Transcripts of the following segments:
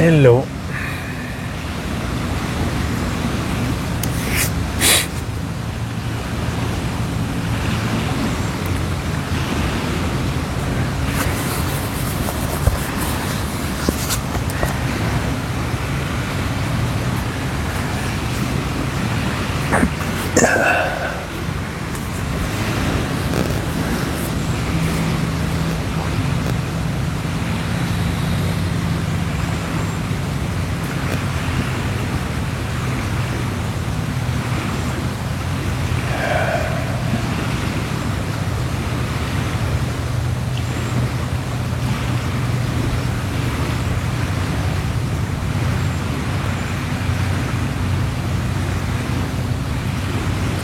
Hello.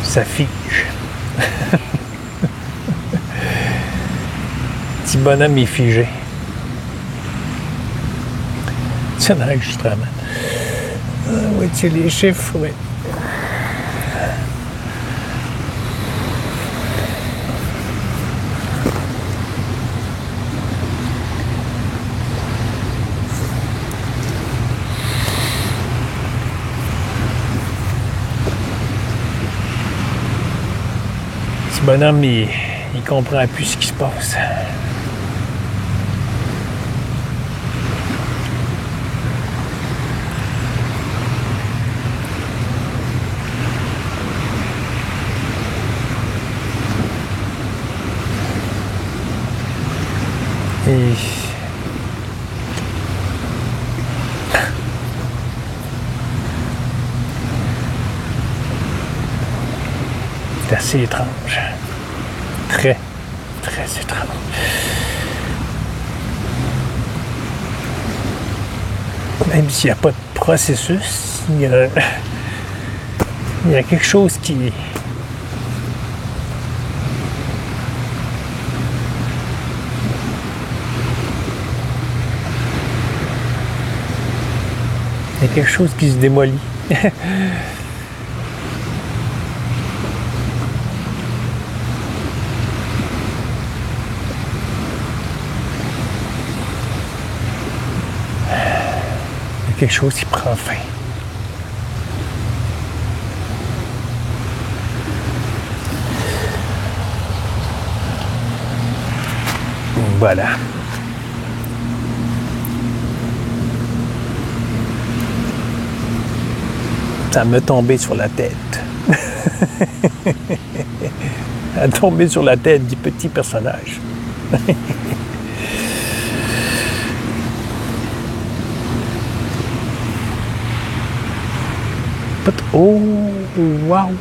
Ça fige. Petit bonhomme est figé. C'est un enregistrement. Oui, tu les chiffres, oui. Ce bonhomme, il comprend plus ce qui se passe. Et c'est assez étrange. Très, très étrange. Même s'il n'y a pas de processus, il y a quelque chose qui... Il y a quelque chose qui se démolit. Quelque chose qui prend fin. Voilà. Ça me tombait sur la tête. Ça a tombé sur la tête du petit personnage. Oh, wow!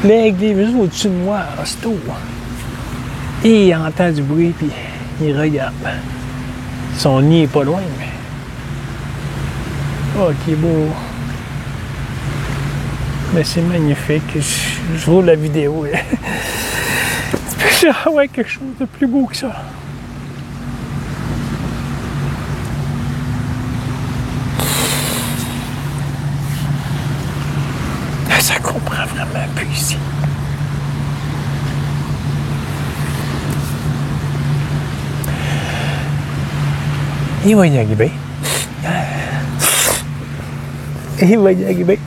L'aigle est juste au-dessus de moi, aussitôt. Et il entend du bruit, puis il regarde. Son nid est pas loin, mais... Oh, qui est beau! Mais c'est magnifique. Je roule la vidéo. Tu peux avoir quelque chose de plus beau que ça. Ça comprend vraiment plus ici. Il va y arriver. Il va y arriver.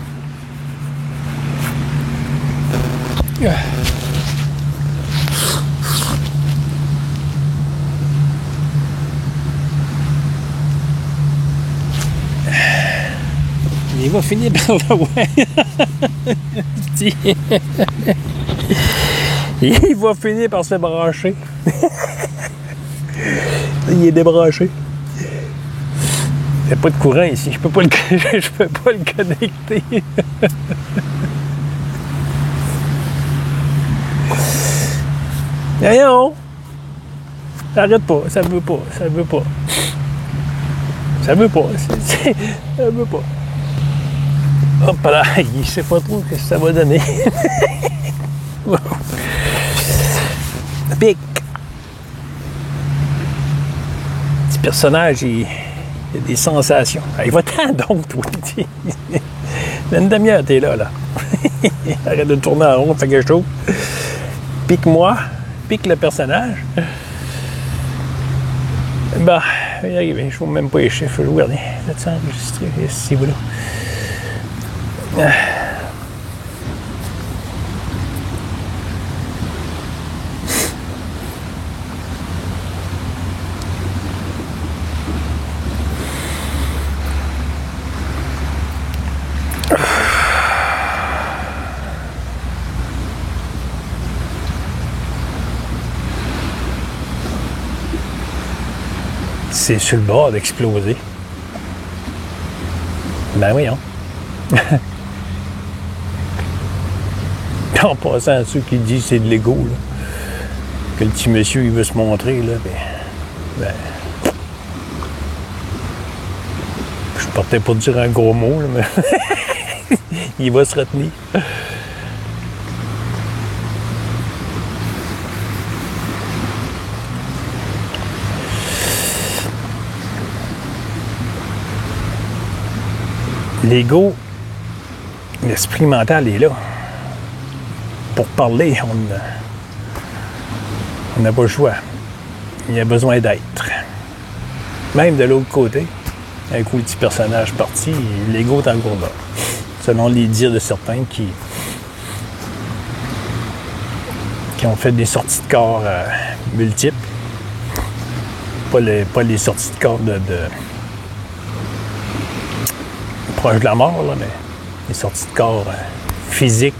Il va finir par le voir. Il va finir par se brancher. Il est débranché. Il n'y a pas de courant ici. Je peux pas le connecter. Voyons! Ça arrête pas. Ça veut pas. Ça veut pas. Ça veut pas. Ça veut pas. Hop là, il sait pas trop ce que ça va donner. Pic! Petit personnage, il a des sensations. Il va-t'en donc, toi. Une demi-heure, t'es là. Arrête de tourner en rond, fais quelque chose. Pique-moi, pique le personnage. Ben... je vais y arriver. Je ne vois même pas les chiffres. Je vais regarder. Là-dessus enregistré. Ici, voilà. C'est sur le bord d'exploser. Ben voyons. En passant à ceux qui disent que c'est de l'ego, là, que le petit monsieur il veut se montrer, là, ben, je partais pour dire un gros mot, là, mais il va se retenir. L'ego, l'esprit mental est là. Pour parler, on n'a pas le choix. Il a besoin d'être. Même de l'autre côté, un coup, le petit personnage parti, l'ego est encore là. Selon les dires de certains qui ont fait des sorties de corps multiples. Pas les sorties de corps de proche de la mort, là, mais les sorties de corps physique,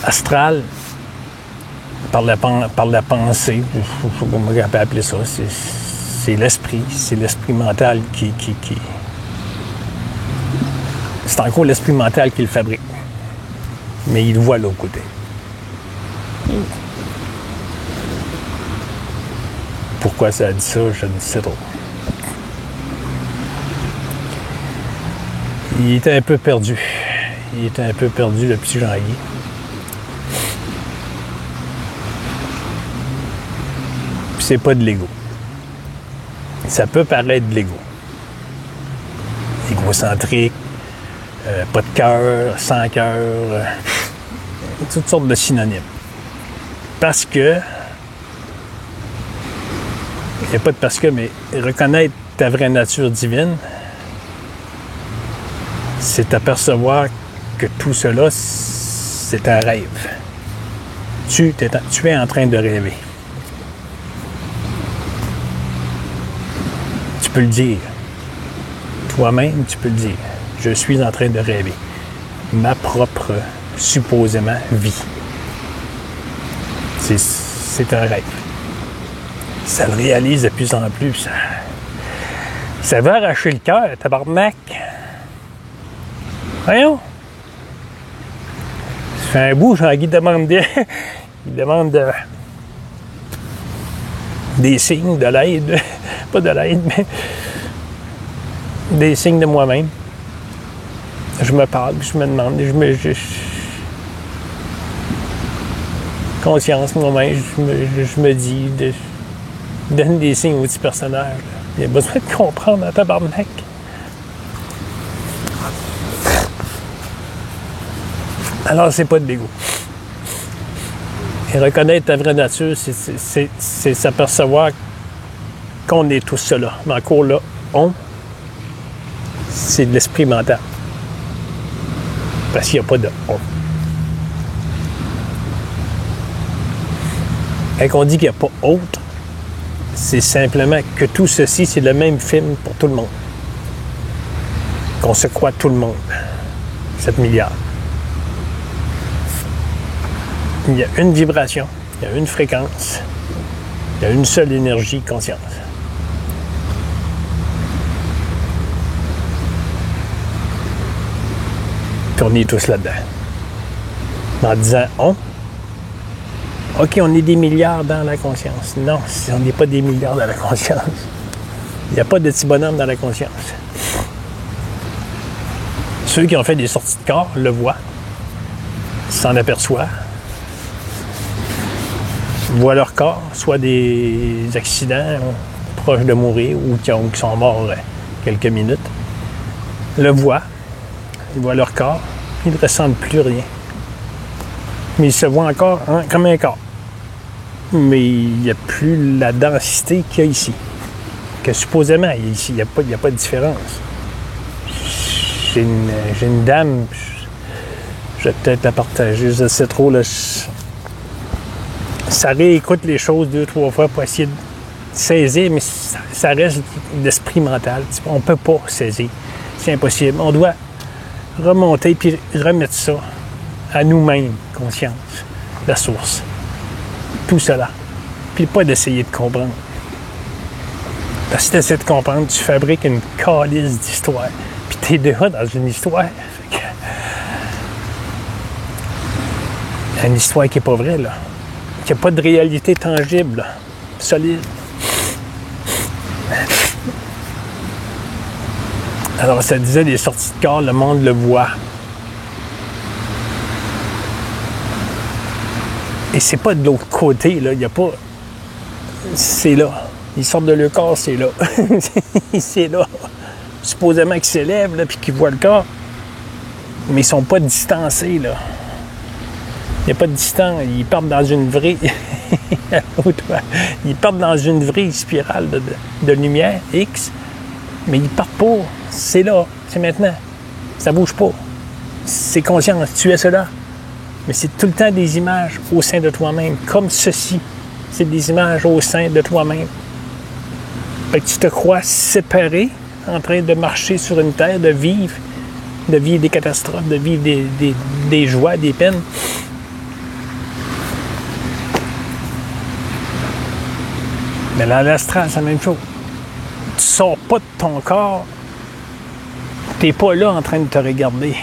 astrale, par la pensée, je ne sais pas comment on peut appeler ça, c'est l'esprit mental qui... C'est encore l'esprit mental qui le fabrique, mais il le voit de l'autre côté. Pourquoi ça a dit ça, je ne sais trop. Il était un peu perdu. Le petit Jean-Guy. Puis c'est pas de l'ego. Ça peut paraître de l'ego. Égocentrique, pas de cœur, sans cœur, toutes sortes de synonymes. Parce que, il n'y a pas de parce que, mais reconnaître ta vraie nature divine, c'est apercevoir que tout cela, c'est un rêve. Tu es en train de rêver. Tu peux le dire. Toi-même, tu peux le dire. Je suis en train de rêver. Ma propre, supposément, vie. C'est un rêve. Ça le réalise de plus en plus. Ça va arracher le cœur, tabarnak. Voyons. Ça fait un bout, Jean-Guy demande des signes, de l'aide. Pas de l'aide, mais des signes de moi-même. Je me parle, je me demande, conscience moi-même, je me dis, je donne des signes au petit personnage. Il a besoin de comprendre à tabarnak. Alors, c'est pas de l'ego. Et reconnaître ta vraie nature, c'est s'apercevoir qu'on est tous cela. Mais encore là, c'est de l'esprit mental. Parce qu'il n'y a pas de on. Quand on dit qu'il n'y a pas autre, c'est simplement que tout ceci, c'est le même film pour tout le monde. Qu'on se croit tout le monde. 7 milliards. Il y a une vibration, il y a une fréquence, il y a une seule énergie, conscience. Puis on est tous là-dedans. En disant OK, on est des milliards dans la conscience. Non, on n'est pas des milliards dans la conscience. Il n'y a pas de petit bonhomme dans la conscience. Ceux qui ont fait des sorties de corps le voient, s'en aperçoivent, voient leur corps, soit des accidents proches de mourir ou qui sont morts quelques minutes, le voient, ils voient leur corps, ils ne ressentent plus rien. Mais ils se voient encore comme un corps. Mais il n'y a plus la densité qu'il y a ici. que supposément, il n'y a pas de différence. J'ai une dame, je vais peut-être la partager, je sais trop, là, ça réécoute les choses 2-3 fois pour essayer de saisir, mais ça reste l'esprit mental. On ne peut pas saisir. C'est impossible. On doit remonter puis remettre ça à nous-mêmes, conscience, la source. Tout cela. Puis pas d'essayer de comprendre. Parce que si tu essaies de comprendre, tu fabriques une calice d'histoire. Puis tu es déjà dans une histoire. Une histoire qui n'est pas vraie, là. Qui n'a pas de réalité tangible, là. Solide. Alors, ça disait les sorties de corps, le monde le voit. Et c'est pas de l'autre côté, là. Il n'y a pas. C'est là. Ils sortent de leur corps, c'est là. C'est là. Supposément qu'ils s'élèvent, là, puis qu'ils voient le corps. Mais ils sont pas distancés, là. Il n'y a pas de distance. Ils partent dans une vraie. Ils partent dans une vraie spirale de lumière, X. Mais ils partent pas. C'est là. C'est maintenant. Ça bouge pas. C'est conscient. Tu es cela. Mais c'est tout le temps des images au sein de toi-même. Comme ceci. C'est des images au sein de toi-même. Fait que tu te crois séparé, en train de marcher sur une terre, de vivre des catastrophes, de vivre des joies, des peines. Mais dans l'astral, c'est la même chose. Tu sors pas de ton corps, t'es pas là en train de te regarder.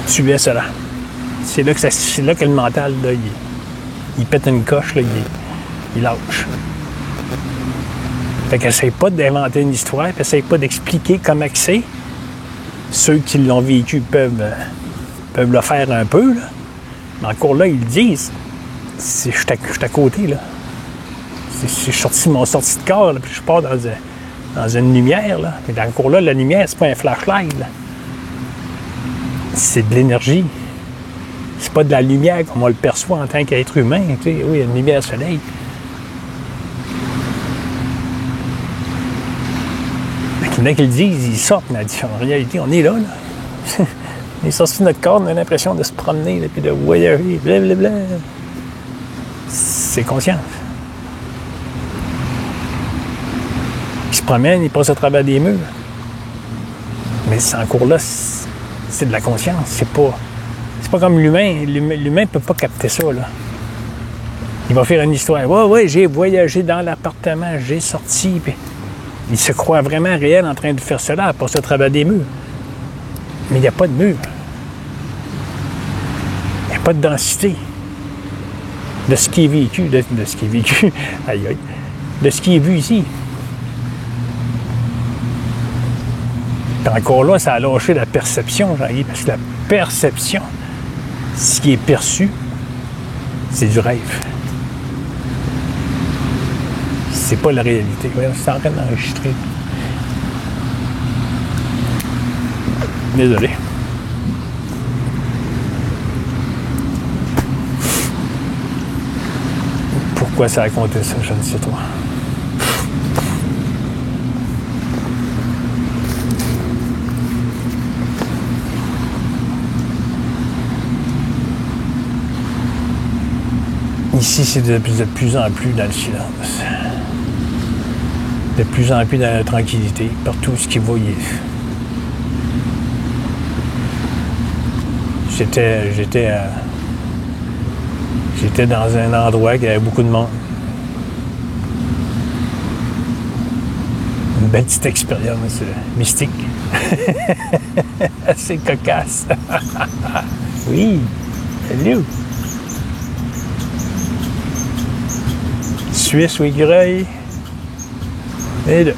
Tu es cela. C'est là que le mental, là, il pète une coche, là, il lâche. Fait qu'essaye pas d'inventer une histoire, puis essaye pas d'expliquer comment c'est. Ceux qui l'ont vécu peuvent le faire un peu, là. Mais encore là, ils le disent. Je suis à côté, là. Je suis sorti de corps, là, puis je pars dans une lumière, là. Mais encore là, la lumière, c'est pas un flashlight, là. C'est de l'énergie. C'est pas de la lumière comme on le perçoit en tant qu'être humain. Tu sais, oui, il y a une lumière soleil. Mais il y en a qui le disent, ils sortent, mais en réalité, on est là, là. On est sorti de notre corps, on a l'impression de se promener, là, puis de voyager, blablabla. C'est conscience. Ils se promènent, ils passent à travers des murs. Mais c'est encore là, c'est de la conscience. C'est pas comme l'humain. L'humain ne peut pas capter ça, là. Il va faire une histoire. Ouais, j'ai voyagé dans l'appartement, j'ai sorti. Puis il se croit vraiment réel en train de faire cela, passer à travers des murs. Mais il n'y a pas de mur. Il n'y a pas de densité. De ce qui est vécu, de ce qui est vécu, aïe aïe, de ce qui est vu ici. Puis encore là, ça a lâché la perception, Jean-Guy, parce que la perception, ce qui est perçu, c'est du rêve. C'est pas la réalité. C'est en train d'enregistrer. Désolé. Pourquoi ça a raconté ça, je ne sais pas. Ici, c'est de plus en plus dans le silence. De plus en plus dans la tranquillité. Partout ce qui va, J'étais dans un endroit qui avait beaucoup de monde. Une belle petite expérience mystique. Assez cocasse. Oui, salut. Suisse ou écureuil. Et là.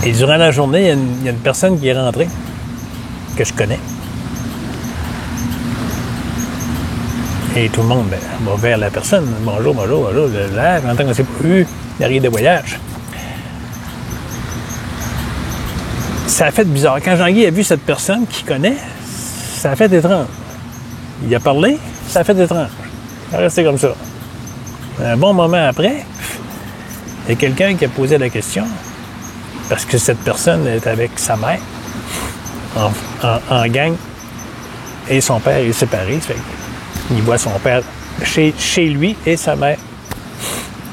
Et durant la journée, il y a une personne qui est rentrée, que je connais. Et tout le monde va vers la personne. Bonjour. Là, j'entends qu'on s'est pas vu. Il y a rien de voyage. Ça a fait bizarre. Quand Jean-Guy a vu cette personne qu'il connaît, ça a fait étrange. Il a parlé, Ça a fait étrange. Ça a resté comme ça. Un bon moment après, il y a quelqu'un qui a posé la question, parce que cette personne est avec sa mère, en gang, et son père est séparé. Fait il voit son père chez lui et sa mère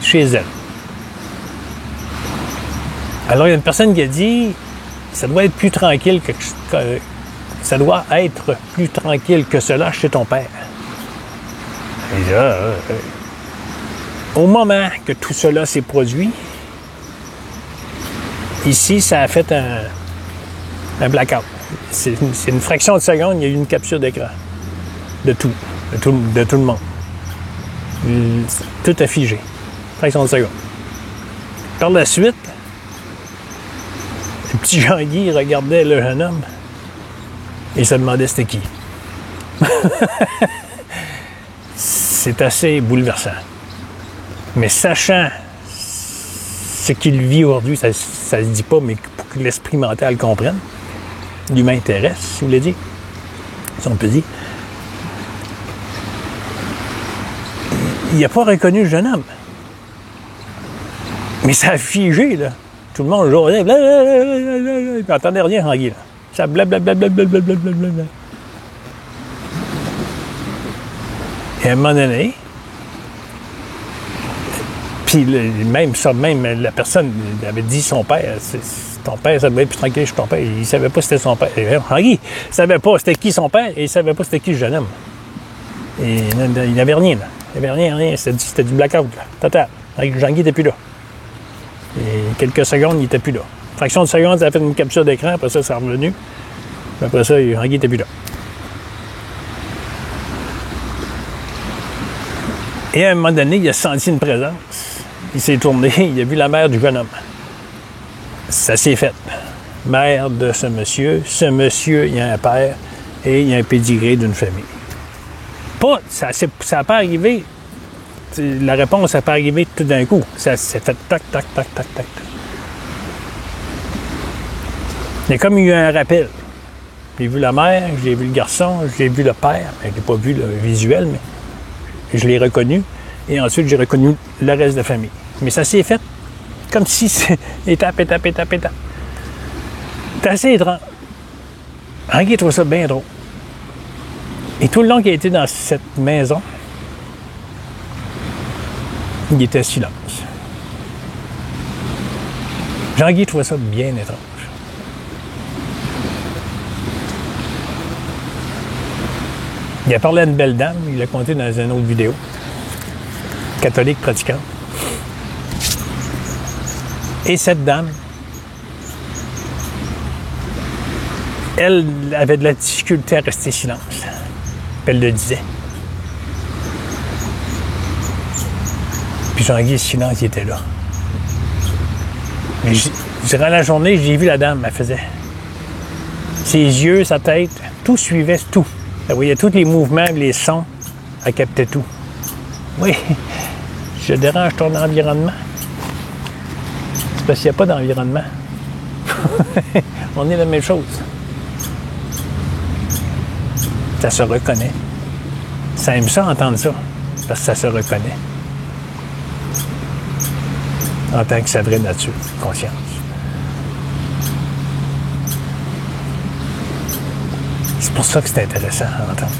chez elle. Alors, il y a une personne qui a dit, ça doit être plus tranquille ça doit être plus tranquille que cela chez ton père. Et là, au moment que tout cela s'est produit, ici, ça a fait un blackout. C'est une fraction de seconde, il y a eu une capture d'écran de tout le monde. Tout a figé. Fraction de seconde. Par la suite, le petit Jean-Guy regardait le jeune homme et se demandait c'était qui. C'est assez bouleversant. Mais sachant ce qu'il vit aujourd'hui, ça se dit pas, mais pour que l'esprit mental comprenne, l'humain intéresse, si vous voulez dire, si on peut dire, il n'a pas reconnu le jeune homme. Mais ça a figé, là. Tout le monde jouait, blablabla, il n'entendait rien, Jean-Guy, là. Ça blablabla. Et à un moment donné, puis même la personne avait dit son père, ton père, ça devait être plus tranquille chez ton père. Il ne savait pas c'était son père. Jean-Guy ne savait pas c'était qui son père et il ne savait pas c'était qui le jeune homme. Et il n'avait rien, là. Il n'y avait rien. C'était du blackout, là. Total. Jean-Guy n'était plus là. Et quelques secondes, il n'était plus là. Fraction de seconde, ça a fait une capture d'écran, après ça, c'est revenu. Puis après ça, Jean-Guy n'était plus là. Et à un moment donné, il a senti une présence. Il s'est tourné, il a vu la mère du jeune homme. Ça s'est fait. Mère de ce monsieur. Ce monsieur, il a un père et il a un pédigré d'une famille. Ça n'a pas arrivé. La réponse n'a pas arrivé tout d'un coup. Ça s'est fait tac. Il y a comme eu un rappel. J'ai vu la mère, j'ai vu le garçon, j'ai vu le père. Je n'ai pas vu le visuel, mais je l'ai reconnu. Et ensuite, j'ai reconnu le reste de la famille. Mais ça s'est fait comme si c'est étape. C'est assez étrange. Henri trouve ça bien drôle. Et tout le long qu'il a été dans cette maison, il était silence. Jean-Guy trouvait ça bien étrange. Il a parlé à une belle dame, il l'a conté dans une autre vidéo. Catholique pratiquante. Et cette dame, elle avait de la difficulté à rester silence. Elle le disait. Puis Jean-Guy, silence, il était là. Mais durant la journée, j'ai vu la dame, elle faisait. Ses yeux, sa tête, tout suivait tout. Elle voyait tous les mouvements, les sons, elle captait tout. Oui, je dérange ton environnement. C'est parce qu'il n'y a pas d'environnement. On est la même chose. Ça se reconnaît. Ça aime ça, entendre ça, parce que ça se reconnaît. En tant que sa vraie nature, conscience. C'est pour ça que c'est intéressant à entendre.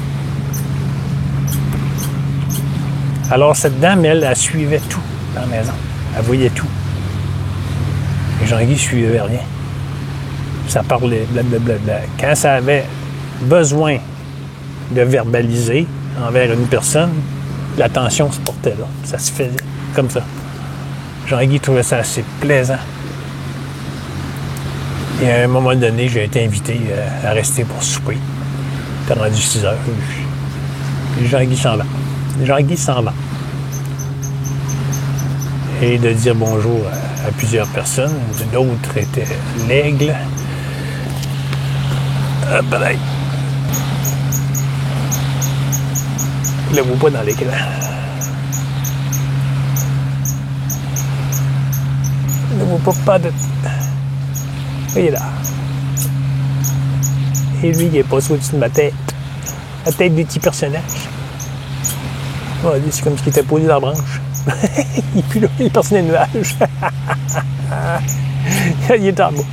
Alors, cette dame, elle suivait tout dans la maison. Elle voyait tout. Et Jean-Guy ne suivait rien. Ça parlait, blablabla. Quand ça avait besoin de verbaliser envers une personne, l'attention se portait là. Ça se faisait comme ça. Jean-Guy trouvait ça assez plaisant. Et à un moment donné, j'ai été invité à rester pour souper. C'était rendu 6 heures. Et Jean-Guy s'en va. Jean-Guy s'en va. Et de dire bonjour à plusieurs personnes. D'autres étaient l'aigle. Ah, ben, je ne le vois pas dans l'écran. Je ne vois pas de... Il est là. Et lui, il n'est pas au-dessus de ma tête. La tête du petit personnage. Oh, lui, c'est comme ce qui était posé dans la branche. Puis là, il est parti dans les nuages. Il est en bas.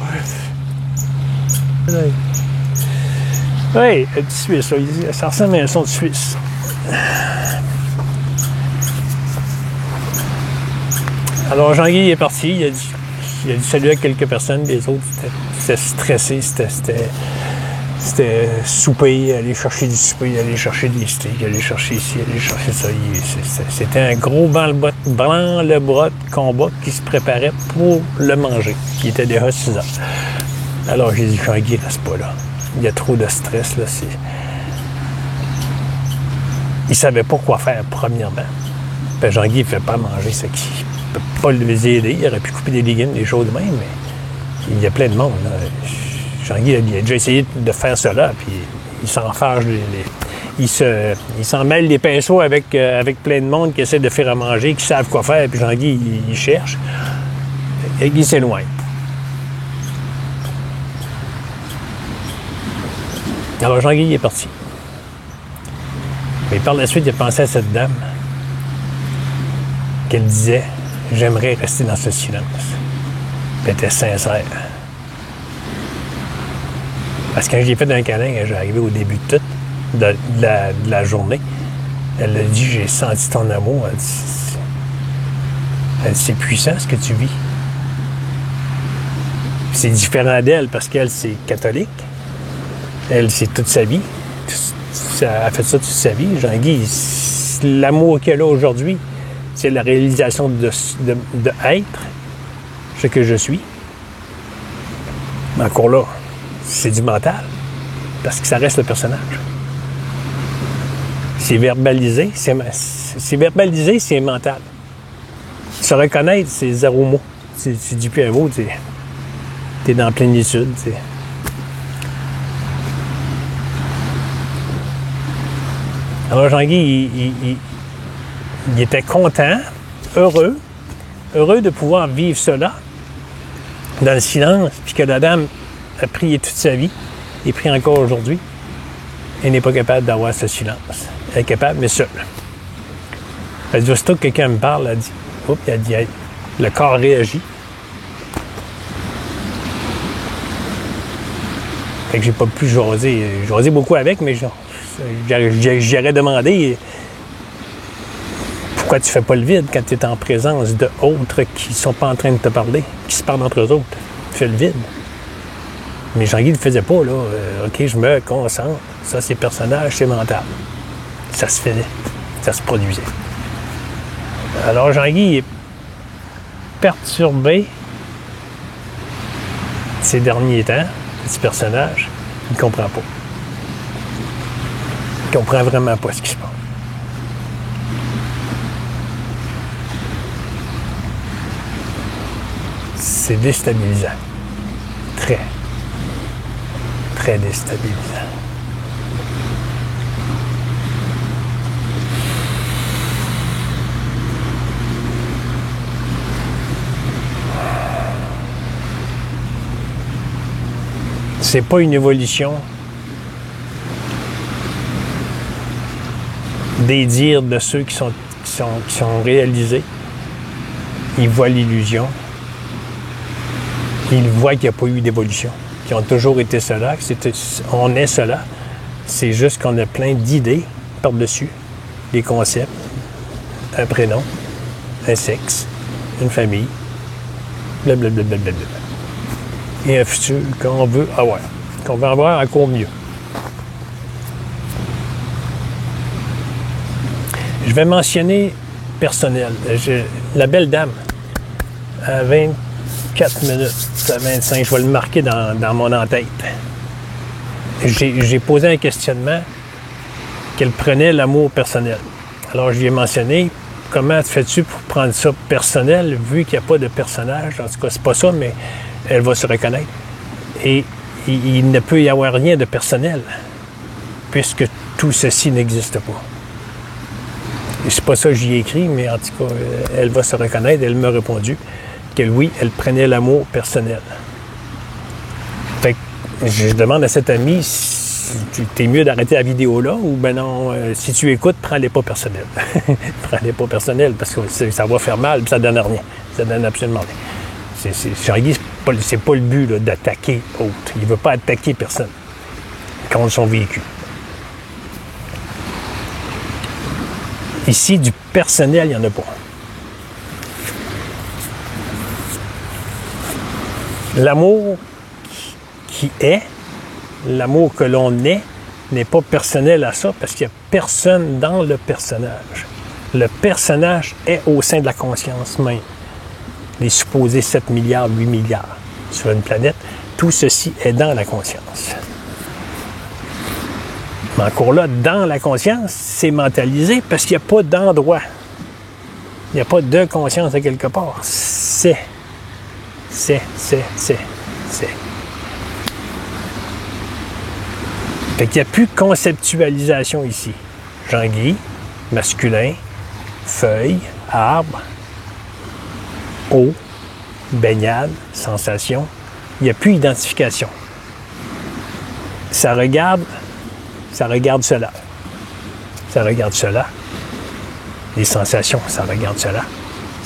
Oui, du Suisse. Ça ressemble à un son de Suisse. Alors, Jean-Guy est parti. Il a dit salut à quelques personnes. Les autres, c'était stressé. C'était souper, aller chercher du souper, aller chercher des steaks, aller chercher ici, aller chercher ça. C'était un gros branle-bras de combat qui se préparait pour le manger. Il était déjà 6 heures. Alors, j'ai dit, Jean-Guy, reste pas là. Il y a trop de stress, là. Il savait pas quoi faire, premièrement. Puis Jean-Guy, il ne fait pas manger, c'est qu'il ne peut pas les aider. Il aurait pu couper des légumes, des choses de même, mais il y a plein de monde, là. Jean-Guy, il a déjà essayé de faire cela, puis il s'en fâche. Il s'en mêle les pinceaux avec plein de monde qui essaie de faire à manger, qui savent quoi faire, puis Jean-Guy, il cherche. Et il s'éloigne. Alors, Jean-Guy est parti. Mais par la suite, il a pensé à cette dame qu'elle disait « J'aimerais rester dans ce silence ». Puis elle était sincère. Parce que quand j'ai fait un câlin, quand j'ai arrivé au début de tout, de la journée, elle a dit « J'ai senti ton amour ». Elle dit « C'est puissant ce que tu vis ». C'est différent d'elle parce qu'elle, c'est catholique. Elle, c'est toute sa vie. Elle a fait ça toute sa vie. Jean-Guy, l'amour qu'elle a aujourd'hui, c'est la réalisation de être ce que je suis. Mais encore là, c'est du mental. Parce que ça reste le personnage. C'est verbalisé, c'est mental. Se reconnaître, c'est 0 mot. Tu dis plus un mot, t'es dans la plénitude. T'sais. Alors Jean-Guy, il était content, heureux de pouvoir vivre cela dans le silence, puis que la dame a prié toute sa vie et prie encore aujourd'hui. Elle n'est pas capable d'avoir ce silence. Elle est capable, mais seule. Elle dit, aussitôt que quelqu'un me parle, elle dit, le corps réagit. Fait que j'ai pas pu jaser. J'ai jasé beaucoup avec, mais j'aurais demandé pourquoi tu fais pas le vide quand tu es en présence d'autres qui sont pas en train de te parler, qui se parlent entre eux autres. Tu fais le vide. Mais Jean-Guy ne le faisait pas, là. OK, je me concentre. Ça, c'est personnage, c'est mental. Ça se faisait. Ça se produisait. Alors, Jean-Guy est perturbé ces derniers temps, petit personnage. Il ne comprend pas. Il ne comprend vraiment pas ce qui se passe. C'est déstabilisant. Très déstabilisant. C'est pas une évolution des dires de ceux qui sont réalisés. Ils voient l'illusion. Ils voient qu'il n'y a pas eu d'évolution. Qui ont toujours été cela, on est cela. C'est juste qu'on a plein d'idées par-dessus, des concepts, un prénom, un sexe, une famille, blablabla. Et un futur qu'on veut avoir encore mieux. Je vais mentionner personnel. La belle dame, à 24 minutes, à 25, je vais le marquer dans mon en-tête. J'ai posé un questionnement qu'elle prenait l'amour personnel. Alors, je lui ai mentionné, comment fais-tu pour prendre ça personnel, vu qu'il n'y a pas de personnage? En tout cas, c'est pas ça, mais elle va se reconnaître. Et il ne peut y avoir rien de personnel, puisque tout ceci n'existe pas. Et c'est pas ça que j'y ai écrit, mais en tout cas, elle va se reconnaître. Elle m'a répondu que oui, elle prenait l'amour personnel. Fait que je demande à cette amie t'es mieux d'arrêter la vidéo là, ou ben non, si tu écoutes, prends-les pas personnels. Prends-les pas personnels, parce que ça va faire mal, puis ça donne rien. Ça donne absolument rien. Jean-Guy, c'est pas le but là, d'attaquer l'autre. Il veut pas attaquer personne contre son véhicule. Ici, du personnel, il n'y en a pas. L'amour qui est, l'amour que l'on est, n'est pas personnel à ça parce qu'il n'y a personne dans le personnage. Le personnage est au sein de la conscience même. Les supposés 7 milliards, 8 milliards sur une planète, tout ceci est dans la conscience. Mais encore là, dans la conscience, c'est mentalisé parce qu'il n'y a pas d'endroit. Il n'y a pas de conscience à quelque part. C'est. Fait qu'il n'y a plus de conceptualisation ici. Jean-Guy, masculin, feuille, arbre, eau, baignade, sensation. Il n'y a plus d'identification. Ça regarde cela. Ça regarde cela. Les sensations, ça regarde cela.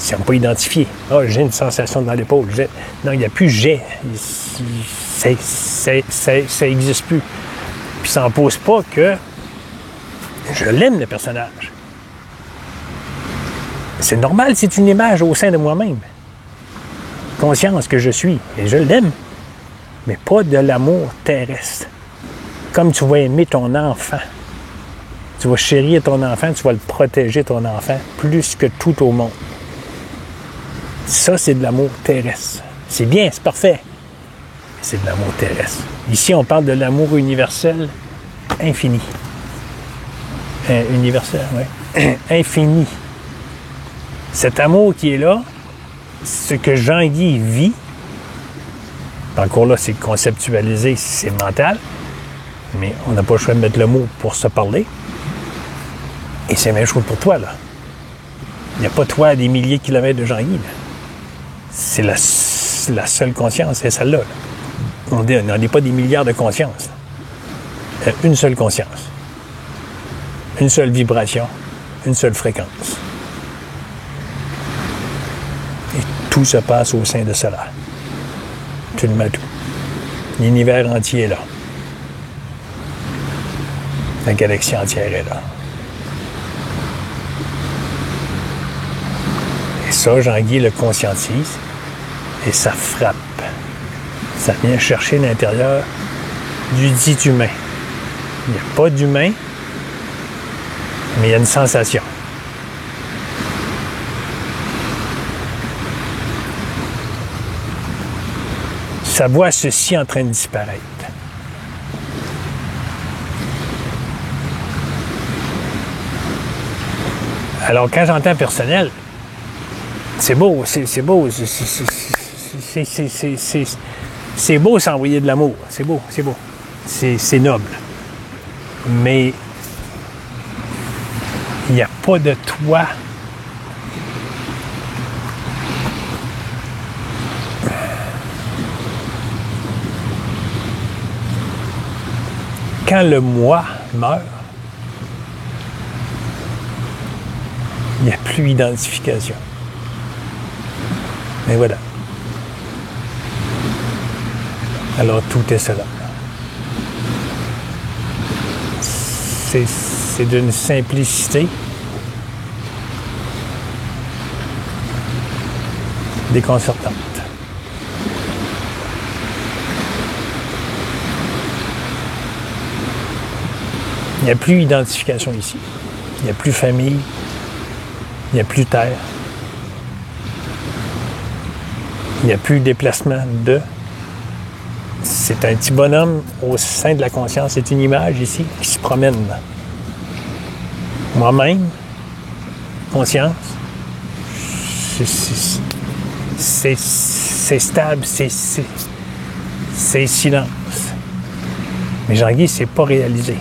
Ils n'ont pas identifié. Ah, j'ai une sensation dans l'épaule. Non, il n'y a plus j'ai. Ça n'existe plus. Puis ça n'empose pas que je l'aime, le personnage. C'est normal, c'est une image au sein de moi-même. Conscience que je suis. Et je l'aime. Mais pas de l'amour terrestre. Comme tu vas aimer ton enfant. Tu vas chérir ton enfant, tu vas le protéger, ton enfant, plus que tout au monde. Ça, c'est de l'amour terrestre. C'est bien, c'est parfait. C'est de l'amour terrestre. Ici, on parle de l'amour universel infini. Universel, oui. Infini. Cet amour qui est là, ce que Jean-Guy vit, encore là, c'est conceptualisé, c'est mental, mais on n'a pas le choix de mettre le mot pour se parler. Et c'est la même chose pour toi, là. Il n'y a pas toi à des milliers de kilomètres de Jean-Guy, là. C'est la seule conscience, c'est celle-là. Là. On n'est pas des milliards de consciences. Une seule conscience. Une seule vibration. Une seule fréquence. Et tout se passe au sein de cela. Absolument tout. L'univers entier est là. La galaxie entière est là. Et ça, Jean-Guy le conscientise et ça frappe. Ça vient chercher l'intérieur du dit humain. Il n'y a pas d'humain, mais il y a une sensation. Ça voit ceci en train de disparaître. Alors, quand j'entends personnel, c'est beau, c'est beau, c'est beau s'envoyer de l'amour, c'est beau, c'est noble. Mais il n'y a pas de toi quand le moi meurt, il n'y a plus d'identification. Et voilà. Alors tout est cela. C'est d'une simplicité déconcertante. Il n'y a plus d'identification ici. Il n'y a plus famille. Il n'y a plus terre. Il n'y a plus déplacement de. C'est un petit bonhomme au sein de la conscience. C'est une image ici qui se promène. Moi-même, conscience, c'est stable, c'est silence. Mais Jean-Guy, c'est pas réalisé.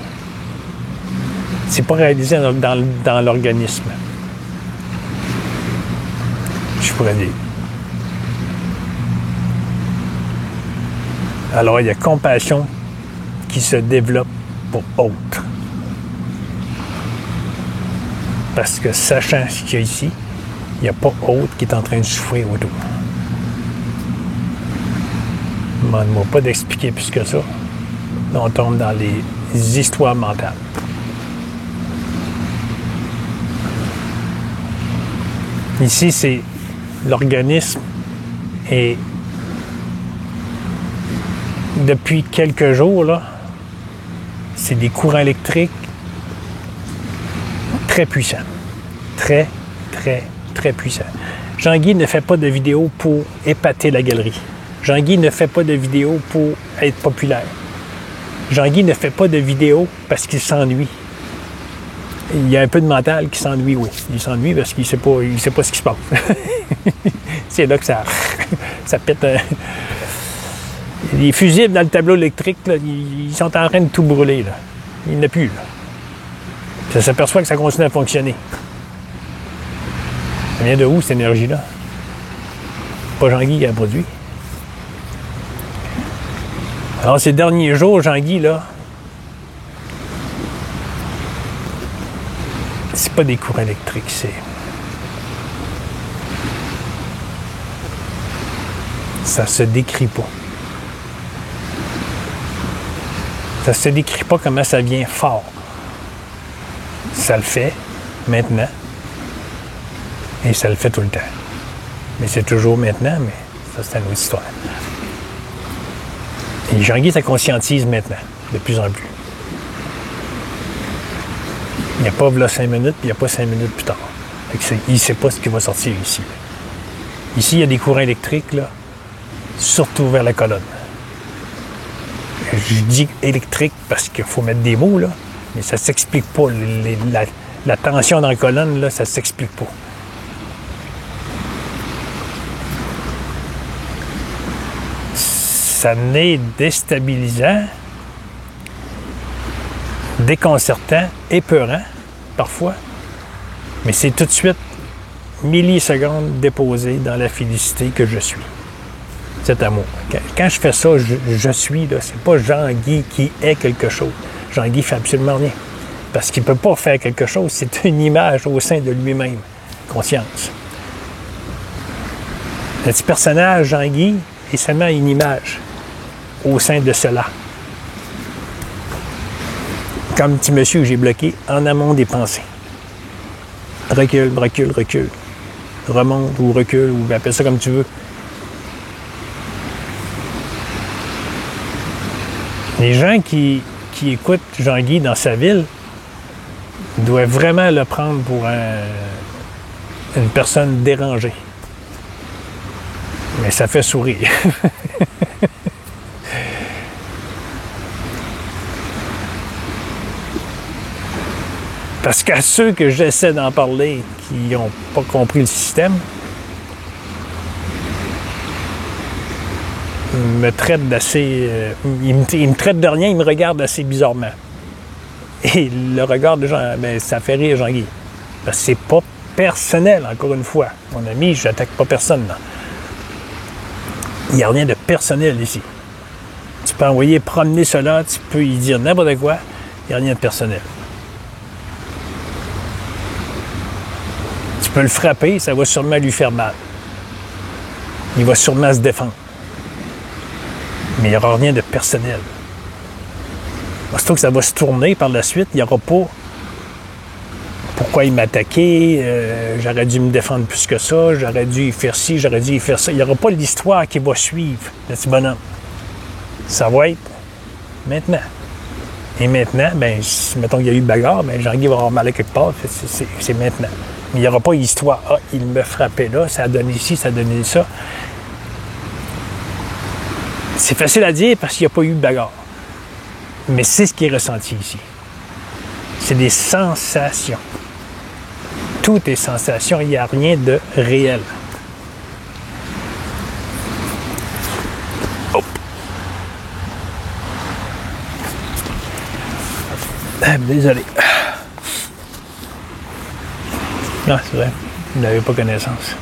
C'est pas réalisé dans l'organisme. Je pourrais dire. Alors, il y a compassion qui se développe pas haute. Parce que sachant ce qu'il y a ici, il n'y a pas autre qui est en train de souffrir autour. Ne demande-moi pas d'expliquer plus que ça. Là, on tombe dans les histoires mentales. Ici, c'est l'organisme et depuis quelques jours, là, c'est des courants électriques très puissants. Très, très, très puissants. Jean-Guy ne fait pas de vidéos pour épater la galerie. Jean-Guy ne fait pas de vidéos pour être populaire. Jean-Guy ne fait pas de vidéos parce qu'il s'ennuie. Il y a un peu de mental qui s'ennuie, oui. Il s'ennuie parce qu'il ne sait pas ce qui se passe. C'est là que ça pète. Les fusibles dans le tableau électrique, là, ils sont en train de tout brûler. Là. Il n'y en a plus. Là. Ça s'aperçoit que ça continue à fonctionner. Ça vient de où, cette énergie-là? Pas Jean-Guy qui a produit. Alors, ces derniers jours, Jean-Guy, là, c'est pas des courants électriques, c'est... Ça se décrit pas. Ça se décrit pas comment ça vient fort. Ça le fait maintenant. Et ça le fait tout le temps. Mais c'est toujours maintenant, mais ça, c'est une autre histoire. Et Jean-Guy, ça conscientise maintenant, de plus en plus. Il n'y a pas là 5 minutes, puis il n'y a pas 5 minutes plus tard. Il ne sait pas ce qui va sortir ici. Ici, il y a des courants électriques, là, surtout vers la colonne. Je dis électrique parce qu'il faut mettre des mots, là, mais ça ne s'explique pas. La tension dans la colonne, là, ça ne s'explique pas. Ça n'est déstabilisant, déconcertant, épeurant, parfois, mais c'est tout de suite millisecondes déposé dans la félicité que je suis. Cet amour. Quand je fais ça, je suis, là, c'est pas Jean-Guy qui est quelque chose. Jean-Guy fait absolument rien. Parce qu'il ne peut pas faire quelque chose, c'est une image au sein de lui-même. Conscience. Le petit personnage, Jean-Guy, est seulement une image au sein de cela. Comme petit monsieur que j'ai bloqué en amont des pensées. Recule, recule, recule. Remonte ou recule, ou appelle ça comme tu veux. Les gens qui écoutent Jean-Guy dans sa ville doivent vraiment le prendre pour une personne dérangée. Mais ça fait sourire. Parce qu'à ceux que j'essaie d'en parler, qui n'ont pas compris le système, me traitent d'assez... ils me traitent de rien, ils me regardent assez bizarrement. Et le regard de Jean, ben, ça fait rire Jean-Guy. Parce que c'est pas personnel, encore une fois. Mon ami, je n'attaque pas personne, là. Il n'y a rien de personnel ici. Tu peux envoyer promener cela, tu peux y dire n'importe quoi, il n'y a rien de personnel. Tu peux le frapper, ça va sûrement lui faire mal. Il va sûrement se défendre. Mais il n'y aura rien de personnel. Aussitôt que ça va se tourner par la suite, il n'y aura pas pourquoi il m'a attaqué, j'aurais dû me défendre plus que ça, j'aurais dû y faire ci, j'aurais dû y faire ça. Il n'y aura pas l'histoire qui va suivre, le petit bonhomme. Ça va être maintenant. Et maintenant, ben, mettons qu'il y a eu bagarre, ben, Jean-Guy va avoir mal à quelque part, c'est maintenant. Mais il n'y aura pas l'histoire, ah, il me frappait là, ça a donné ci, ça a donné ça. C'est facile à dire parce qu'il n'y a pas eu de bagarre. Mais c'est ce qui est ressenti ici. C'est des sensations. Tout est sensation, il n'y a rien de réel. Oh. Ah, désolé. Non, c'est vrai, vous n'avez pas connaissance.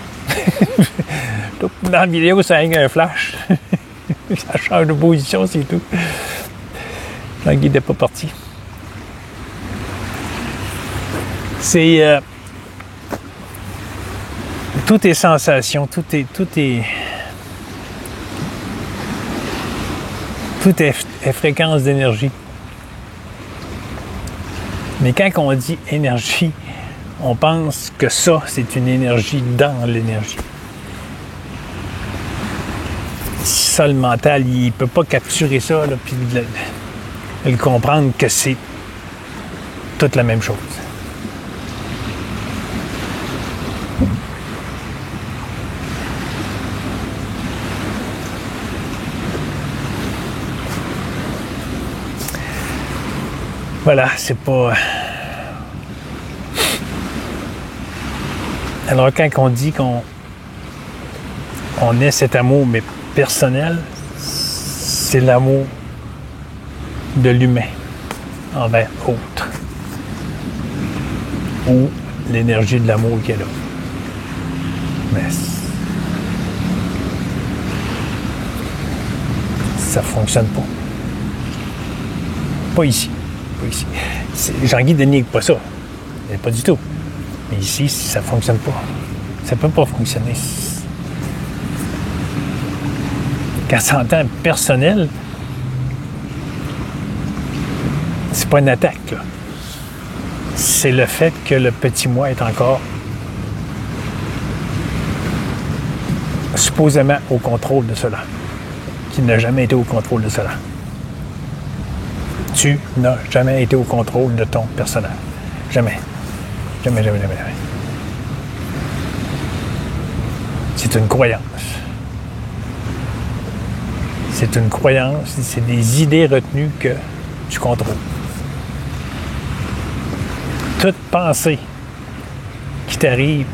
Dans la vidéo, ça a un flash. Ça change de position, c'est tout. Jean-Guy n'est pas parti. C'est... tout est sensation, tout est fréquence d'énergie. Mais quand on dit énergie, on pense que ça, c'est une énergie dans l'énergie. Ça, le mental, il ne peut pas capturer ça, là, puis le comprendre que c'est toute la même chose. Voilà, c'est pas... Alors, quand on dit qu'on ait cet amour, mais personnel, c'est l'amour de l'humain envers l'autre. Ou l'énergie de l'amour qui est là. Mais ça fonctionne pas. Pas ici. Jean-Guy Denis pas ça. Pas du tout. Mais ici, ça ne fonctionne pas. Ça ne peut pas fonctionner. Quand ça entend personnel, c'est pas une attaque, là. C'est le fait que le petit moi est encore supposément au contrôle de cela. Qu'il n'a jamais été au contrôle de cela. Tu n'as jamais été au contrôle de ton personnage. Jamais. Jamais. C'est une croyance. C'est une croyance, c'est des idées retenues que tu contrôles. Toute pensée qui t'arrive,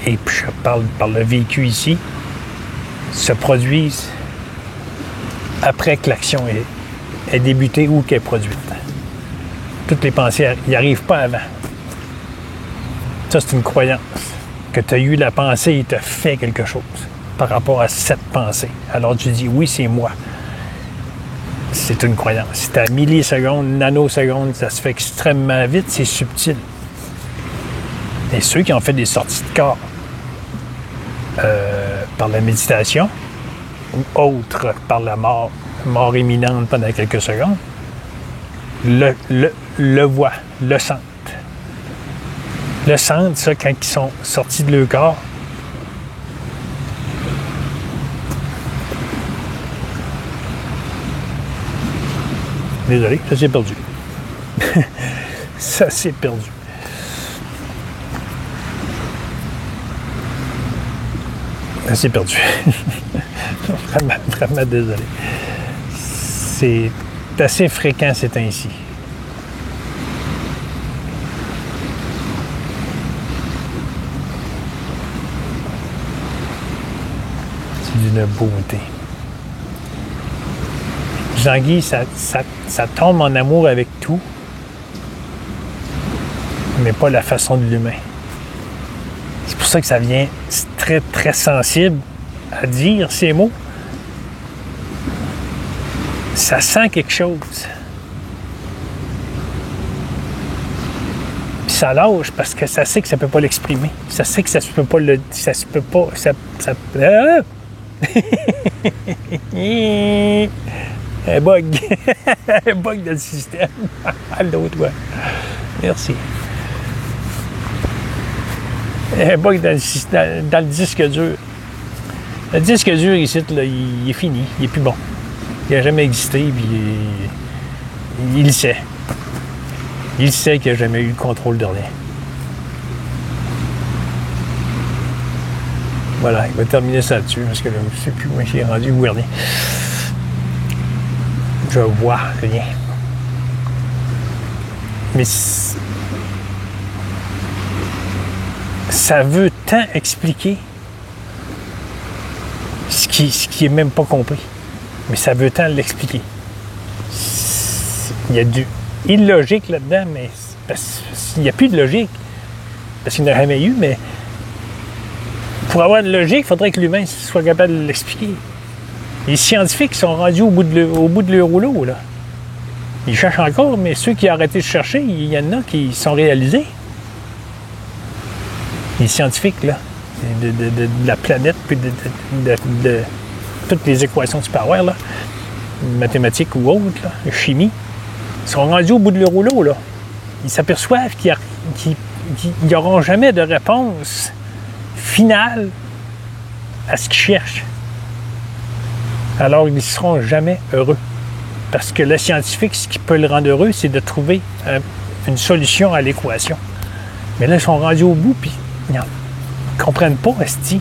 et puis je parle par le vécu ici, se produisent après que l'action est débutée ou qu'elle est produite. Toutes les pensées n'y arrivent pas avant. Ça, c'est une croyance. Que tu as eu la pensée et tu as fait quelque chose par rapport à cette pensée. Alors tu dis, oui, c'est moi. C'est une croyance. C'est à millisecondes, nanosecondes, ça se fait extrêmement vite, c'est subtil. Et ceux qui ont fait des sorties de corps par la méditation ou autres par la mort imminente pendant quelques secondes, le voient, le sentent. Le sentent, ça, quand ils sont sortis de leur corps. Désolé, ça s'est perdu. Ça s'est perdu. Ça s'est perdu. Vraiment désolé. C'est assez fréquent ces temps-ci. C'est d'une beauté. Jean-Guy, ça tombe en amour avec tout, mais pas la façon de l'humain. C'est pour ça que ça vient très, très sensible à dire ces mots. Ça sent quelque chose. Puis ça lâche parce que ça sait que ça ne peut pas l'exprimer. Ça sait que ça ne peut pas le... Ça se peut pas... Un bug. Un bug dans le système. L'autre, ouais. Merci. Un bug dans le disque dur. Le disque dur ici, là, il est fini. Il n'est plus bon. Il n'a jamais existé, puis il le sait. Il sait qu'il n'a jamais eu le contrôle de rien. Voilà, il va terminer ça là-dessus, parce que là, je ne sais plus où il est rendu gouverné. Je vois rien. Mais ça veut tant expliquer ce qui est même pas compris. Mais ça veut tant l'expliquer. Il y a du illogique là-dedans, mais il n'y a plus de logique. Parce qu'il n'y en a jamais eu, mais pour avoir de logique, il faudrait que l'humain soit capable de l'expliquer. Les scientifiques sont rendus au bout de leur rouleau, là. Ils cherchent encore, mais ceux qui ont arrêté de chercher, il y en a qui sont réalisés. les scientifiques, là, de la planète, puis de toutes les équations que tu peux avoir, là, mathématiques ou autres, là, chimie, ils sont rendus au bout de leur rouleau, là. Ils s'aperçoivent qu'ils n'auront jamais de réponse finale à ce qu'ils cherchent. Alors, ils ne seront jamais heureux. Parce que le scientifique, ce qui peut le rendre heureux, c'est de trouver une solution à l'équation. Mais là, ils sont rendus au bout, puis ils ne comprennent pas, esti.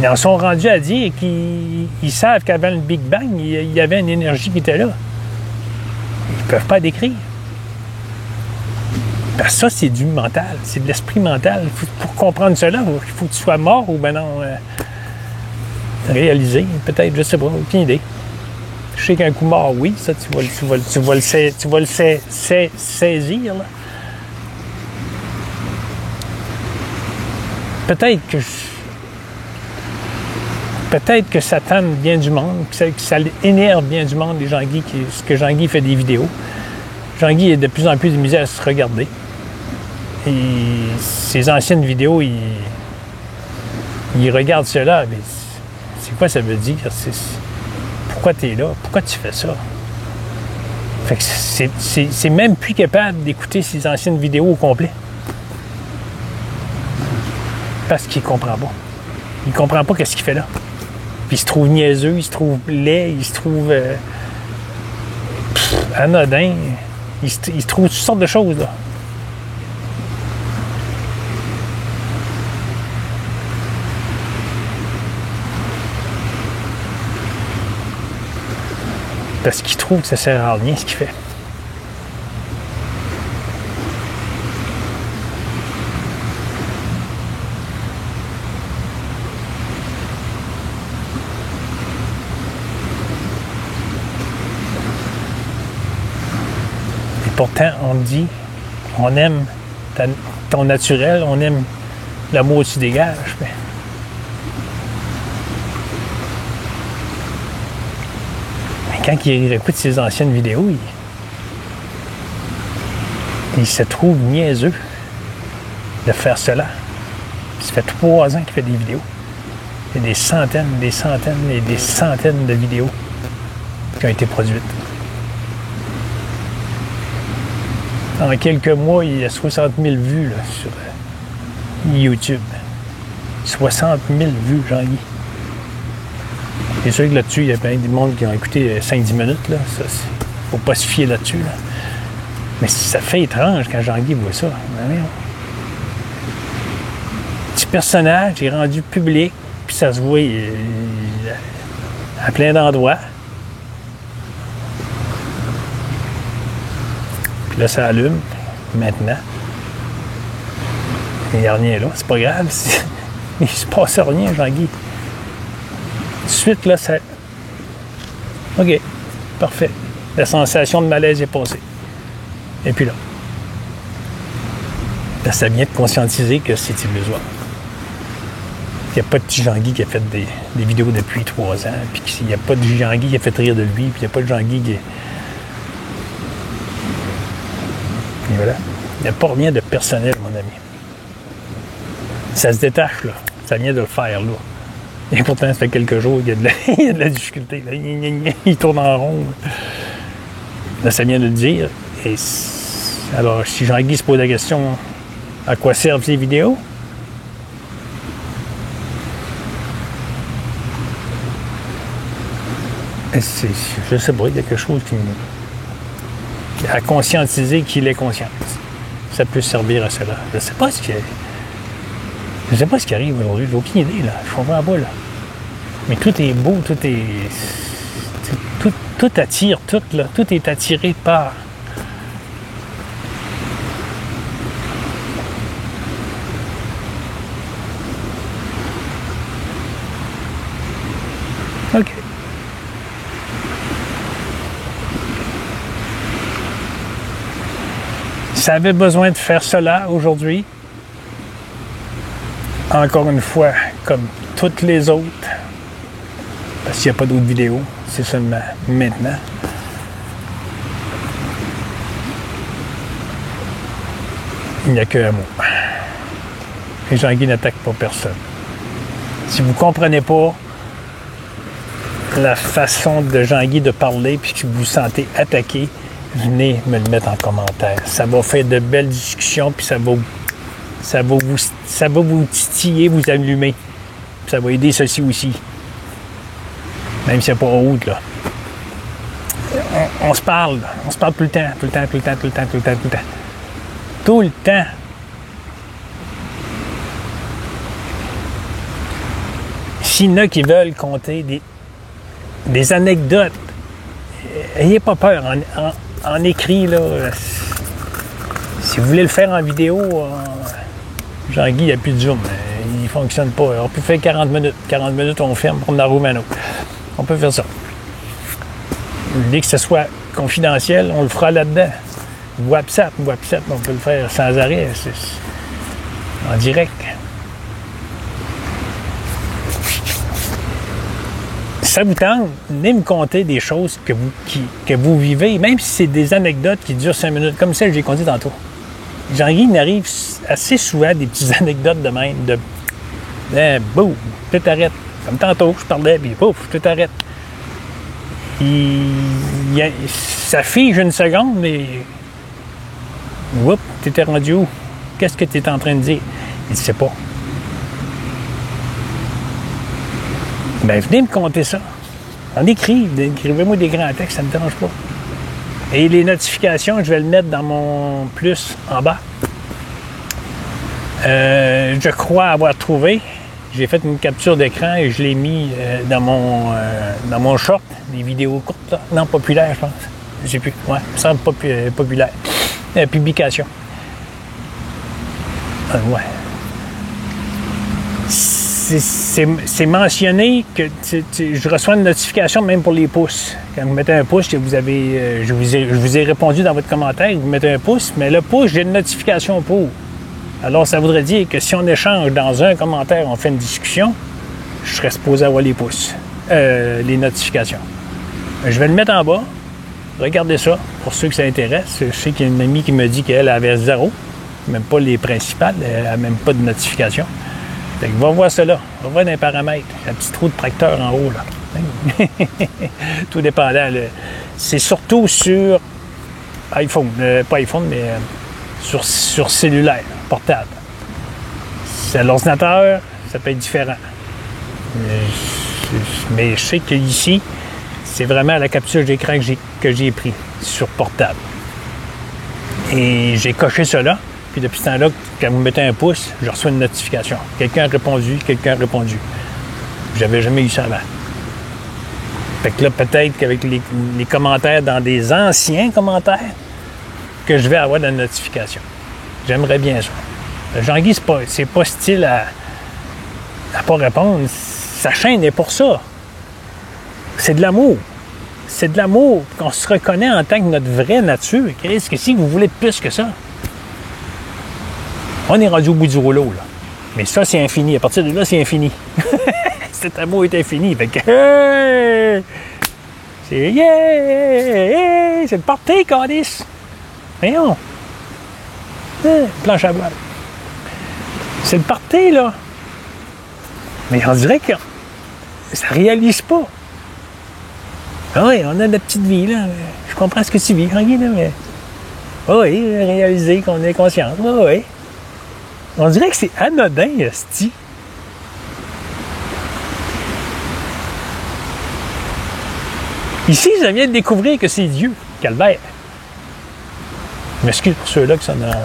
Ils en sont rendus à dire qu'ils savent qu'avant le Big Bang, il y avait une énergie qui était là. Ils ne peuvent pas décrire. Parce que ça, c'est du mental. C'est de l'esprit mental. Pour comprendre cela, il faut que tu sois mort ou ben non réalisé. Peut-être, je ne sais pas, aucune idée. Je sais qu'un coup mort, oui, ça, tu vas le saisir. Là. Peut-être que ça tente bien du monde, que ça énerve bien du monde, les Jean-Guy, ce que Jean-Guy fait des vidéos. Jean-Guy a de plus en plus de misère à se regarder. Et ses anciennes vidéos, il regarde cela, mais c'est quoi ça veut dire? Pourquoi tu es là? Pourquoi tu fais ça? Fait que c'est même plus capable d'écouter ses anciennes vidéos au complet. Parce qu'il comprend pas. Il comprend pas qu'est-ce qu'il fait là. Puis il se trouve niaiseux, il se trouve laid, il se trouve anodin. Il se trouve toutes sortes de choses, là. Parce qu'il trouve que ça sert à rien, ce qu'il fait. Pourtant, on dit, on aime ton naturel, on aime l'amour que tu dégages. Mais quand il écoute ses anciennes vidéos, il se trouve niaiseux de faire cela. Ça fait 3 ans qu'il fait des vidéos. Il y a des centaines et des centaines de vidéos qui ont été produites. En quelques mois, il y a 60 000 vues là, sur YouTube. 60 000 vues, Jean-Guy. C'est sûr que là-dessus, il y a plein de monde qui ont écouté 5-10 minutes. Là. Ça, faut pas se fier là-dessus. Là. Mais ça fait étrange quand Jean-Guy voit ça. Petit personnage est rendu public, puis ça se voit à plein d'endroits. Là, ça allume, maintenant. Il n'y a rien là, c'est pas grave. Il se passe rien, Jean-Guy. Tout de suite, là, ça... OK, parfait. La sensation de malaise est passée. Et puis là, ça vient de conscientiser que c'est illusoire. Il n'y a pas de petit Jean-Guy qui a fait des vidéos depuis 3 ans, puis il n'y a pas de Jean-Guy qui a fait rire de lui, puis il n'y a pas de Jean-Guy qui... Et voilà. Il n'y a pas rien de personnel, mon ami. Ça se détache, là. Ça vient de le faire, là. Et pourtant, ça fait quelques jours qu'il y a de la difficulté. Là. Il tourne en rond. Là, ça vient de le dire. Et alors, si Jean-Guy se pose la question, à quoi servent ces vidéos? Je sais pas, il y a quelque chose qui à conscientiser qu'il est conscient. Ça peut servir à cela. Je ne sais pas ce qui arrive aujourd'hui. J'ai aucune idée, là. Je comprends pas, là. Mais tout est beau, tout attire, là. Tout est attiré par... OK. Ça avait besoin de faire cela aujourd'hui. Encore une fois, comme toutes les autres, parce qu'il n'y a pas d'autres vidéos, c'est seulement maintenant. Il n'y a qu'un mot. Et Jean-Guy n'attaque pas personne. Si vous ne comprenez pas la façon de Jean-Guy de parler puis que vous vous sentez attaqué, venez me le mettre en commentaire. Ça va faire de belles discussions puis ça va vous titiller, vous allumer. Puis ça va aider ceci aussi. Même si c'est pas haute, là. On se parle tout le temps. Tout le temps. S'il y en a qui veulent compter des anecdotes, ayez pas peur. En écrit, là, si vous voulez le faire en vidéo, Jean-Guy, il n'y a plus de zoom. Il ne fonctionne pas. On peut faire 40 minutes. 40 minutes, on ferme comme dans Romano. On peut faire ça. Dès que ce soit confidentiel, on le fera là-dedans. WhatsApp, on peut le faire sans arrêt. C'est en direct. Ça vous tente, venez me conter des choses que vous vivez, même si c'est des anecdotes qui durent 5 minutes, comme celle que j'ai contée tantôt. Jean-Guy, il arrive assez souvent des petites anecdotes de même, boum, tout arrête. Comme tantôt, je parlais, puis pouf, tout arrête. Ça fige une seconde, mais oups, t'étais rendu où? Qu'est-ce que tu es en train de dire? Il ne sait pas. Ben, venez me conter ça. En écrivez-moi des grands textes, ça ne me dérange pas. Et les notifications, je vais le mettre dans mon plus en bas. Je crois avoir trouvé. J'ai fait une capture d'écran et je l'ai mis dans mon short, des vidéos courtes, là. Non, populaires, je pense. Je sais plus. Ouais, ça me semble populaire. Publication. Ouais. C'est mentionné que je reçois une notification même pour les pouces. Quand vous mettez un pouce, je vous ai répondu dans votre commentaire, vous mettez un pouce, mais le pouce, j'ai une notification pour. Alors, ça voudrait dire que si on échange dans un commentaire, on fait une discussion, je serais supposé avoir les pouces, les notifications. Je vais le mettre en bas. Regardez ça, pour ceux que ça intéresse. Je sais qu'il y a une amie qui me dit qu'elle avait 0, même pas les principales, elle n'a même pas de notification. Fait que va voir cela, va voir dans les paramètres, un petit trou de tracteur en haut, là. Tout dépendant. C'est surtout sur iPhone, pas iPhone, mais sur cellulaire, portable. C'est l'ordinateur, ça peut être différent. Mais je sais qu'ici, c'est vraiment la capture d'écran que j'ai pris sur portable. Et j'ai coché cela. Puis depuis ce temps-là, quand vous mettez un pouce, je reçois une notification. Quelqu'un a répondu. J'avais jamais eu ça avant. Fait que là, peut-être qu'avec les commentaires dans des anciens commentaires, que je vais avoir de la notification. J'aimerais bien ça. Jean-Guy, c'est pas style à pas répondre. Sa chaîne est pour ça. C'est de l'amour. C'est de l'amour qu'on se reconnaît en tant que notre vraie nature. Qu'est-ce que si vous voulez de plus que ça? On est rendu au bout du rouleau, là. Mais ça, c'est infini. À partir de là, c'est infini. Cet amour est infini. Fait que, hey! C'est yeah! C'est le party, Cadice! Voyons! Planche à voile. C'est le party, là. Mais on dirait que ça réalise pas. Ah oui, on a notre petite vie, là. Je comprends ce que tu vis, Jean-Guy, là, mais... Oui, réaliser qu'on est conscient. Oui. On dirait que c'est anodin, esti. Ici, je viens de découvrir que c'est Dieu, Calvaire. Je m'excuse pour ceux-là qui sont dans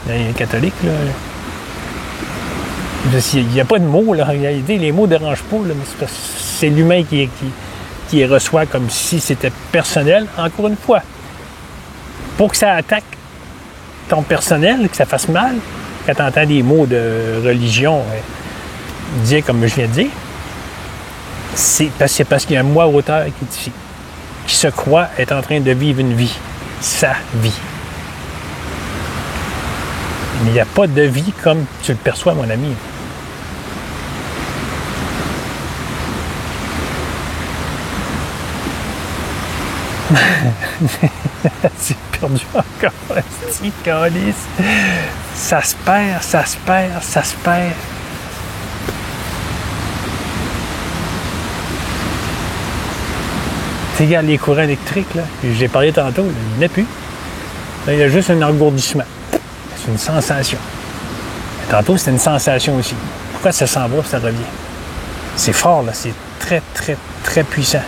les catholiques, là. Il n'y a pas de mots, là, en réalité. Les mots ne dérangent pas, là, mais c'est l'humain qui les reçoit comme si c'était personnel. Encore une fois, pour que ça attaque ton personnel, que ça fasse mal, quand tu entends des mots de religion dire comme je viens de dire, c'est parce qu'il y a un moi auteur qui est ici, qui se croit être en train de vivre une vie, sa vie. Mais il n'y a pas de vie comme tu le perçois, mon ami. C'est perdu encore. Esti, câlisse. Ça se perd, ça se perd, ça se perd. Tu regardes les courants électriques, là, j'ai parlé tantôt, là, il n'y en a plus. Là, il y a juste un engourdissement. C'est une sensation. Mais tantôt, c'était une sensation aussi. Pourquoi ça s'en va, ça revient? C'est fort, là. C'est très, très, très puissant.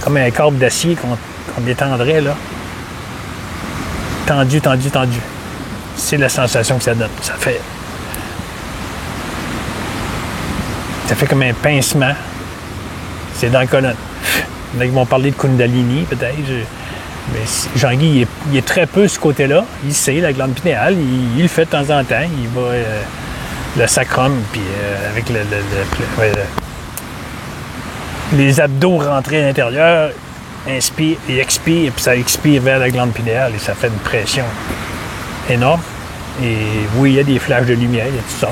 Comme un câble d'acier qu'on détendrait, là. Tendu, tendu, tendu. C'est la sensation que ça donne. Ça fait comme un pincement. C'est dans la colonne. Il y en a qui vont parler de Kundalini, peut-être. Mais Jean-Guy, il est très peu ce côté-là. Il sait, la glande pinéale, il le fait de temps en temps. Il va le sacrum, puis avec les abdos rentrés à l'intérieur, inspire et expire, puis ça expire vers la glande pinéale et ça fait une pression énorme. Et oui, il y a des flashs de lumière, il y a tout ça.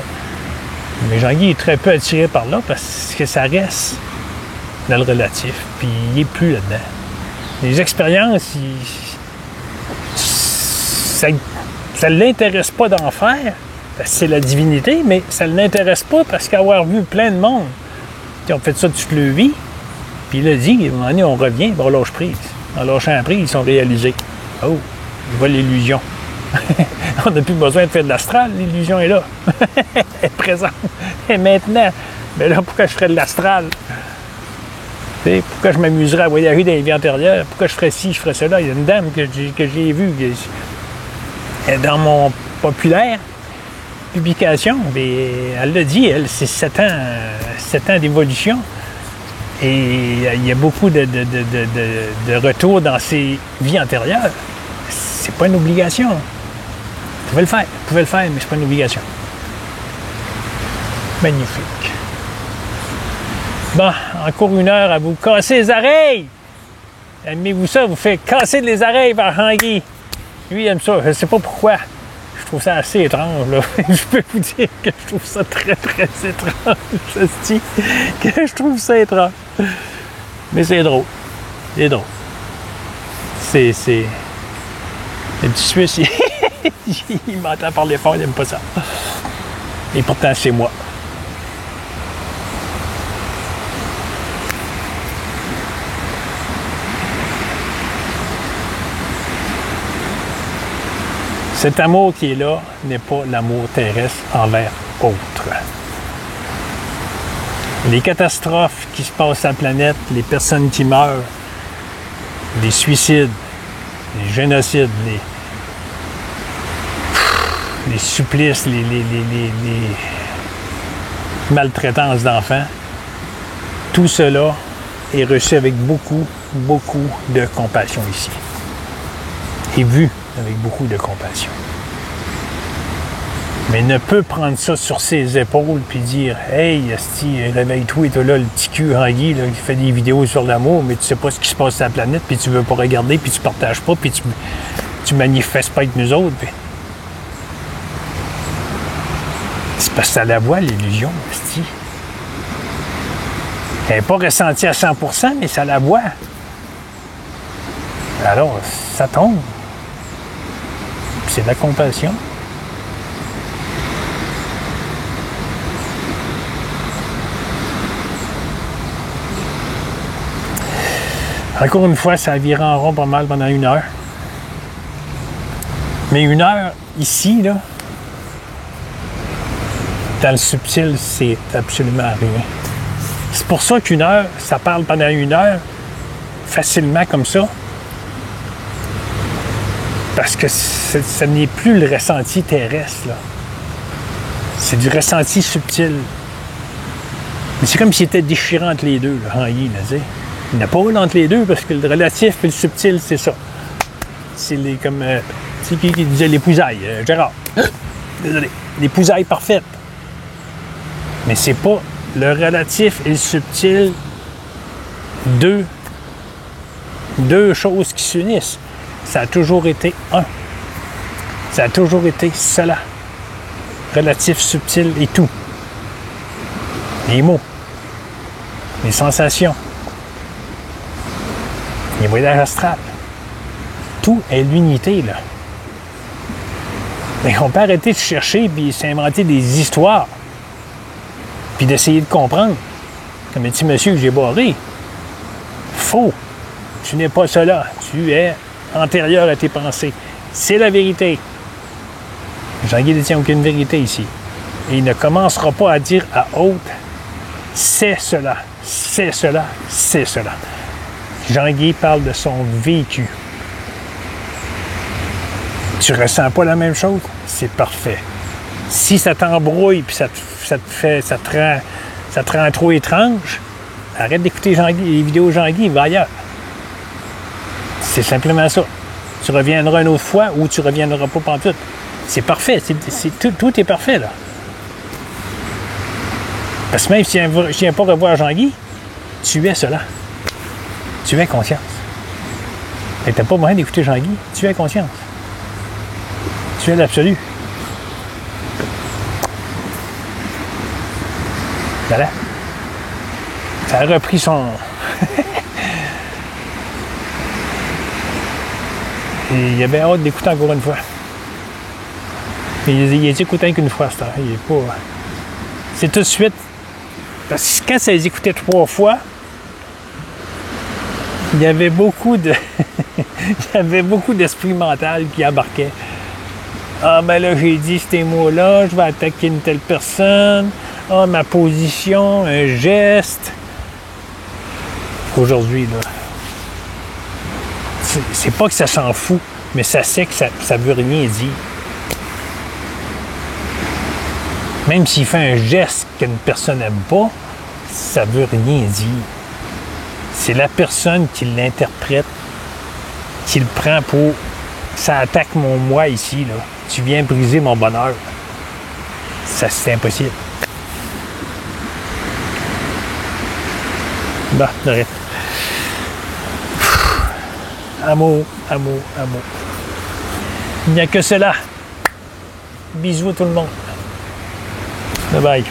Mais Jean-Guy est très peu attiré par là parce que ça reste dans le relatif, puis il n'est plus là-dedans. Les expériences, ça ne l'intéresse pas d'en faire, parce que c'est la divinité, mais ça ne l'intéresse pas parce qu'avoir vu plein de monde qui ont fait ça toute leur vie, puis il a dit, à un moment donné, on revient, on lâche prise. En lâchant prise, ils sont réalisés. Oh, il voit l'illusion. On n'a plus besoin de faire de l'astral, l'illusion est là. Elle est présente. Et maintenant, mais là, pourquoi je ferais de l'astral? Pourquoi je m'amuserais à voyager dans les vies antérieures? Pourquoi je ferais ci, je ferais cela? Il y a une dame que j'ai vue dans mon populaire publication, mais elle l'a dit, elle, c'est 7 ans d'évolution. Et il y a beaucoup de retours dans ses vies antérieures. C'est pas une obligation. Vous pouvez le faire, mais c'est pas une obligation. Magnifique. Bon, encore 1 heure à vous casser les oreilles. Aimez-vous ça? Vous faites casser les oreilles par Jean-Guy. Lui, il aime ça. Je ne sais pas pourquoi. Je trouve ça assez étrange, là. Je peux vous dire que je trouve ça très, très étrange. Que je trouve ça étrange. Mais c'est drôle. C'est drôle. C'est... Le petit Suisse, il m'entend parler fort, il n'aime pas ça. Et pourtant, c'est moi. Cet amour qui est là n'est pas l'amour terrestre envers autre. Les catastrophes qui se passent sur la planète, les personnes qui meurent, les suicides, les génocides, les supplices, les maltraitances d'enfants, tout cela est reçu avec beaucoup, beaucoup de compassion ici. Et vu avec beaucoup de compassion. Mais ne peut prendre ça sur ses épaules puis dire « Hey, esti, réveille-toi, toi là, le petit cul Jean-Guy qui fait des vidéos sur l'amour, mais tu sais pas ce qui se passe sur la planète, puis tu veux pas regarder, puis tu partages pas, puis tu manifestes pas avec nous autres. » C'est parce que ça la voit, l'illusion, esti. Elle n'est pas ressentie à 100%, mais ça la voit. Alors, ça tombe. C'est de la compassion. Encore une fois, ça a viré en rond pas mal pendant 1 heure. Mais 1 heure, ici, là, dans le subtil, c'est absolument rien. C'est pour ça qu'1 heure, ça parle pendant 1 heure, facilement comme ça. Parce que ce n'est plus le ressenti terrestre, là. C'est du ressenti subtil. Mais c'est comme s'il était déchirant entre les deux, là, Jean-Guy, là, tu sais. Il n'y a pas entre les deux, parce que le relatif et le subtil, c'est ça. C'est les, comme... tu sais, qui disait l'épousaille, Gérard. Désolé. L'épousaille parfaite. Mais c'est pas le relatif et le subtil, deux choses qui s'unissent. Ça a toujours été un. Ça a toujours été cela. Relatif, subtil et tout. Les mots. Les sensations. Les voyages astrales. tout est l'unité, là. Mais on peut arrêter de chercher puis s'inventer des histoires. Puis d'essayer de comprendre. Comme un petit monsieur que j'ai barré. Faux. Tu n'es pas cela. Tu es antérieur à tes pensées. C'est la vérité. Jean-Guy ne détient aucune vérité ici. Et il ne commencera pas à dire à haute « c'est cela, c'est cela, c'est cela ». Jean-Guy parle de son vécu. Tu ressens pas la même chose? C'est parfait. Si ça t'embrouille puis ça te rend trop étrange, arrête d'écouter les vidéos Jean-Guy, va ailleurs. C'est simplement ça. Tu reviendras une autre fois ou tu reviendras pas pantoute. C'est parfait. Tout est parfait, là. Parce que même si je ne viens pas revoir Jean-Guy, tu es cela. Tu es conscience. Tu n'as pas moyen d'écouter Jean-Guy. Tu es conscience. Tu es l'absolu. Voilà. Ça a repris son... Et il avait hâte d'écouter encore une fois. Il est écouté qu'une fois, ça. Il est pas... C'est tout de suite. Parce que quand ça les écoutait 3 fois, il y avait beaucoup de... il y avait beaucoup d'esprit mental qui embarquait. Ah, ben là, j'ai dit ces mots-là, je vais attaquer une telle personne. Ah, ma position, un geste. Aujourd'hui, là, c'est pas que ça s'en fout, mais ça sait que ça veut rien dire. Même s'il fait un geste qu'une personne n'aime pas, ça veut rien dire. C'est la personne qui l'interprète, qui le prend pour... Ça attaque mon moi ici, là. Tu viens briser mon bonheur. Ça, c'est impossible. Bah, arrête. Amour, amour, amour. Il n'y a que cela. Bisous à tout le monde. Bye bye.